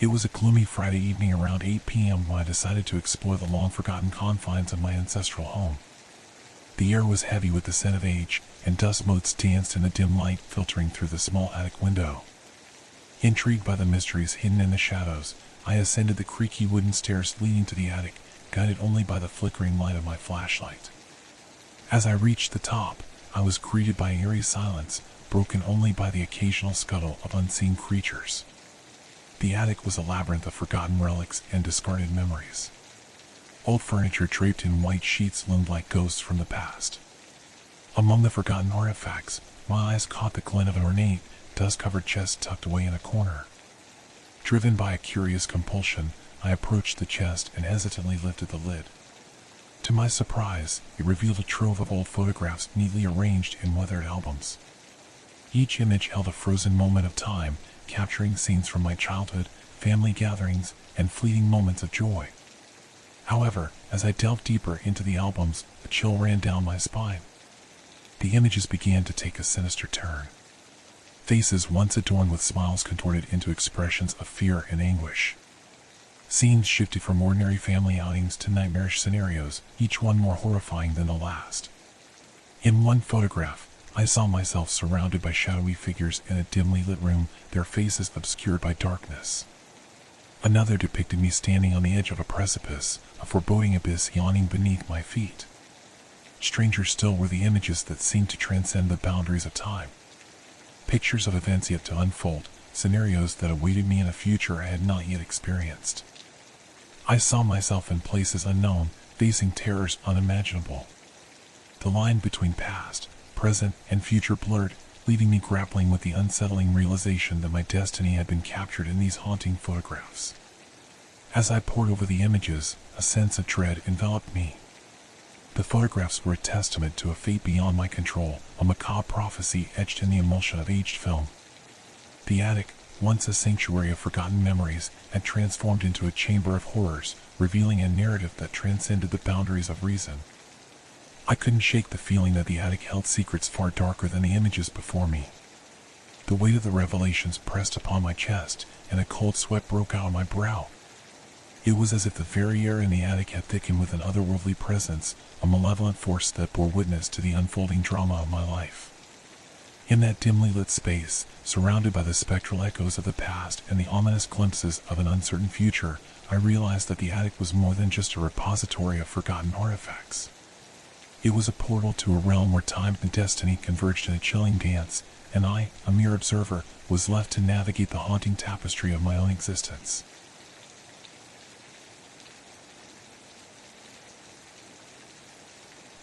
It was a gloomy Friday evening around 8 p.m. when I decided to explore the long-forgotten confines of my ancestral home. The air was heavy with the scent of age, and dust motes danced in the dim light filtering through the small attic window. Intrigued by the mysteries hidden in the shadows, I ascended the creaky wooden stairs leading to the attic, guided only by the flickering light of my flashlight. As I reached the top, I was greeted by eerie silence, broken only by the occasional scuttle of unseen creatures. The attic was a labyrinth of forgotten relics and discarded memories. Old furniture draped in white sheets loomed like ghosts from the past. Among the forgotten artifacts, my eyes caught the glint of an ornate, dust-covered chest tucked away in a corner. Driven by a curious compulsion, I approached the chest and hesitantly lifted the lid. To my surprise, it revealed a trove of old photographs neatly arranged in weathered albums. Each image held a frozen moment of time, capturing scenes from my childhood, family gatherings, and fleeting moments of joy. However, as I delved deeper into the albums, a chill ran down my spine. The images began to take a sinister turn. Faces once adorned with smiles contorted into expressions of fear and anguish. Scenes shifted from ordinary family outings to nightmarish scenarios, each one more horrifying than the last. In one photograph, I saw myself surrounded by shadowy figures in a dimly lit room, their faces obscured by darkness. Another depicted me standing on the edge of a precipice, a foreboding abyss yawning beneath my feet. Stranger still were the images that seemed to transcend the boundaries of time. Pictures of events yet to unfold, scenarios that awaited me in a future I had not yet experienced. I saw myself in places unknown, facing terrors unimaginable. The line between past, present, and future blurred, leaving me grappling with the unsettling realization that my destiny had been captured in these haunting photographs. As I pored over the images, a sense of dread enveloped me. The photographs were a testament to a fate beyond my control, a macabre prophecy etched in the emulsion of aged film. The attic, once a sanctuary of forgotten memories, had transformed into a chamber of horrors, revealing a narrative that transcended the boundaries of reason. I couldn't shake the feeling that the attic held secrets far darker than the images before me. The weight of the revelations pressed upon my chest, and a cold sweat broke out on my brow. It was as if the very air in the attic had thickened with an otherworldly presence, a malevolent force that bore witness to the unfolding drama of my life. In that dimly lit space, surrounded by the spectral echoes of the past and the ominous glimpses of an uncertain future, I realized that the attic was more than just a repository of forgotten artifacts. It was a portal to a realm where time and destiny converged in a chilling dance, and I, a mere observer, was left to navigate the haunting tapestry of my own existence.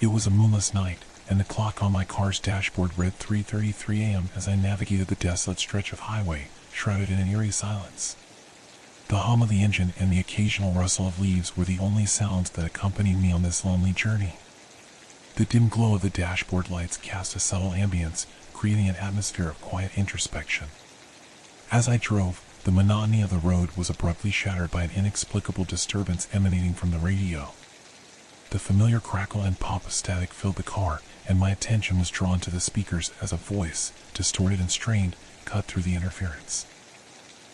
It was a moonless night, and the clock on my car's dashboard read 3:33 a.m. as I navigated the desolate stretch of highway, shrouded in an eerie silence. The hum of the engine and the occasional rustle of leaves were the only sounds that accompanied me on this lonely journey. The dim glow of the dashboard lights cast a subtle ambience, creating an atmosphere of quiet introspection. As I drove, the monotony of the road was abruptly shattered by an inexplicable disturbance emanating from the radio. The familiar crackle and pop of static filled the car, and my attention was drawn to the speakers as a voice, distorted and strained, cut through the interference.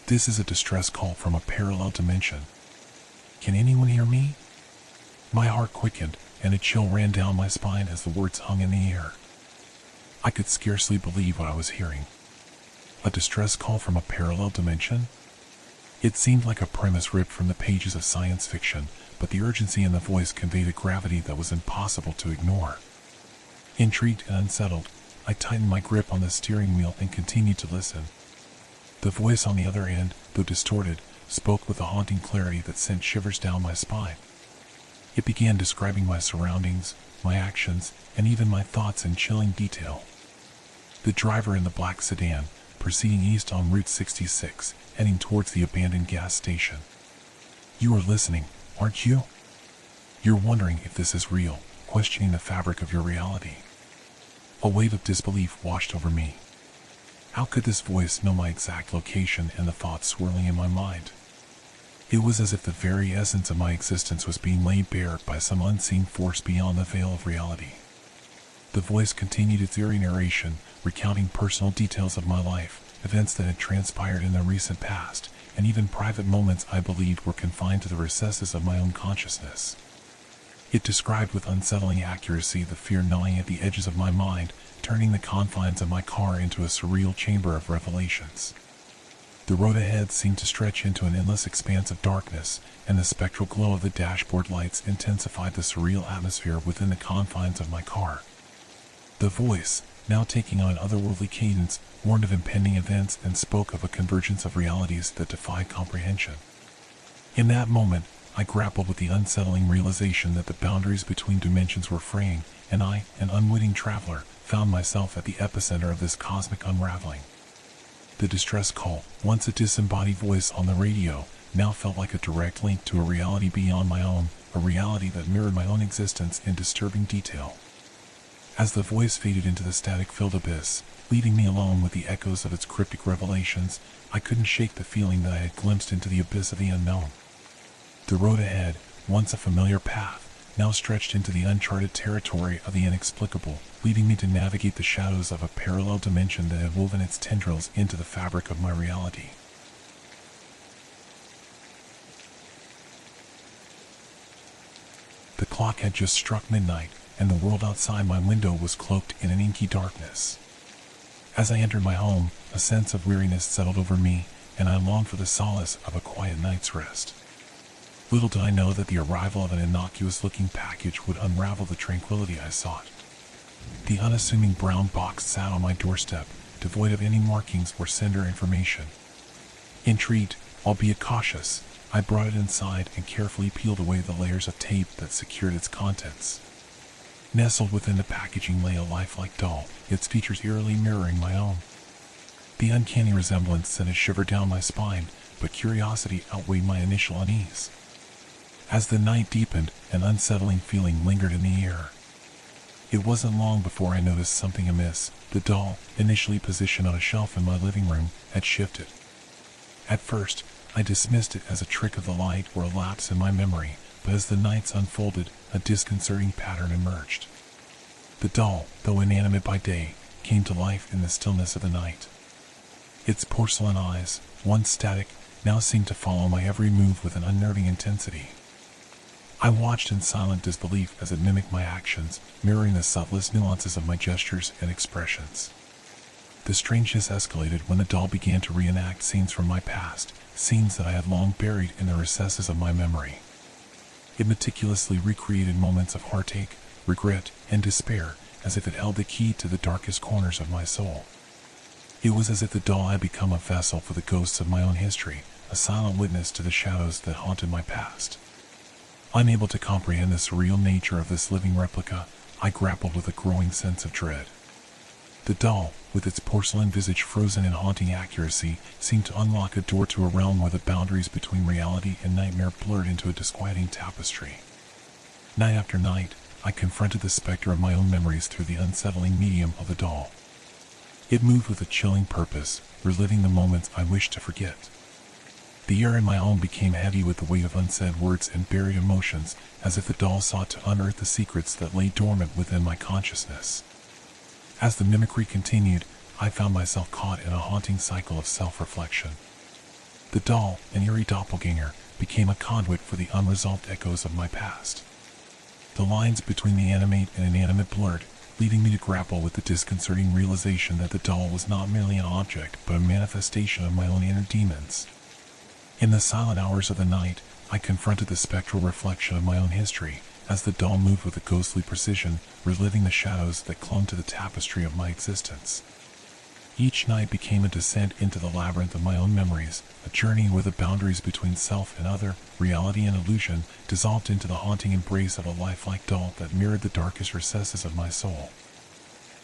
"This is a distress call from a parallel dimension. Can anyone hear me?" My heart quickened, and a chill ran down my spine as the words hung in the air. I could scarcely believe what I was hearing. A distress call from a parallel dimension? It seemed like a premise ripped from the pages of science fiction, but the urgency in the voice conveyed a gravity that was impossible to ignore. Intrigued and unsettled, I tightened my grip on the steering wheel and continued to listen. The voice on the other end, though distorted, spoke with a haunting clarity that sent shivers down my spine. It began describing my surroundings, my actions, and even my thoughts in chilling detail. The driver in the black sedan, proceeding east on Route 66, heading towards the abandoned gas station. "You are listening, aren't you? You're wondering if this is real, questioning the fabric of your reality." A wave of disbelief washed over me. How could this voice know my exact location and the thoughts swirling in my mind? It was as if the very essence of my existence was being laid bare by some unseen force beyond the veil of reality. The voice continued its eerie narration, recounting personal details of my life, events that had transpired in the recent past, and even private moments I believed were confined to the recesses of my own consciousness. It described with unsettling accuracy the fear gnawing at the edges of my mind, turning the confines of my car into a surreal chamber of revelations. The road ahead seemed to stretch into an endless expanse of darkness, and the spectral glow of the dashboard lights intensified the surreal atmosphere within the confines of my car. The voice, now taking on otherworldly cadence, warned of impending events and spoke of a convergence of realities that defied comprehension. In that moment, I grappled with the unsettling realization that the boundaries between dimensions were fraying, and I, an unwitting traveler, found myself at the epicenter of this cosmic unraveling. The distress call, once a disembodied voice on the radio, now felt like a direct link to a reality beyond my own, a reality that mirrored my own existence in disturbing detail. As the voice faded into the static-filled abyss, leaving me alone with the echoes of its cryptic revelations, I couldn't shake the feeling that I had glimpsed into the abyss of the unknown. The road ahead, once a familiar path, now stretched into the uncharted territory of the inexplicable, leaving me to navigate the shadows of a parallel dimension that had woven its tendrils into the fabric of my reality. The clock had just struck midnight, and the world outside my window was cloaked in an inky darkness. As I entered my home, a sense of weariness settled over me, and I longed for the solace of a quiet night's rest. Little did I know that the arrival of an innocuous-looking package would unravel the tranquility I sought. The unassuming brown box sat on my doorstep, devoid of any markings or sender information. Intrigued, albeit cautious, I brought it inside and carefully peeled away the layers of tape that secured its contents. Nestled within the packaging lay a lifelike doll, its features eerily mirroring my own. The uncanny resemblance sent a shiver down my spine, but curiosity outweighed my initial unease. As the night deepened, an unsettling feeling lingered in the air. It wasn't long before I noticed something amiss. The doll, initially positioned on a shelf in my living room, had shifted. At first, I dismissed it as a trick of the light or a lapse in my memory, but as the nights unfolded, a disconcerting pattern emerged. The doll, though inanimate by day, came to life in the stillness of the night. Its porcelain eyes, once static, now seemed to follow my every move with an unnerving intensity. I watched in silent disbelief as it mimicked my actions, mirroring the subtlest nuances of my gestures and expressions. The strangeness escalated when the doll began to reenact scenes from my past, scenes that I had long buried in the recesses of my memory. It meticulously recreated moments of heartache, regret, and despair, as if it held the key to the darkest corners of my soul. It was as if the doll had become a vessel for the ghosts of my own history, a silent witness to the shadows that haunted my past. Unable to comprehend the surreal nature of this living replica, I grappled with a growing sense of dread. The doll, with its porcelain visage frozen in haunting accuracy, seemed to unlock a door to a realm where the boundaries between reality and nightmare blurred into a disquieting tapestry. Night after night, I confronted the specter of my own memories through the unsettling medium of the doll. It moved with a chilling purpose, reliving the moments I wished to forget. The air in my home became heavy with the weight of unsaid words and buried emotions, as if the doll sought to unearth the secrets that lay dormant within my consciousness. As the mimicry continued, I found myself caught in a haunting cycle of self-reflection. The doll, an eerie doppelganger, became a conduit for the unresolved echoes of my past. The lines between the animate and inanimate blurred, leaving me to grapple with the disconcerting realization that the doll was not merely an object, but a manifestation of my own inner demons. In the silent hours of the night, I confronted the spectral reflection of my own history, as the doll moved with a ghostly precision, reliving the shadows that clung to the tapestry of my existence. Each night became a descent into the labyrinth of my own memories, a journey where the boundaries between self and other, reality and illusion, dissolved into the haunting embrace of a lifelike doll that mirrored the darkest recesses of my soul.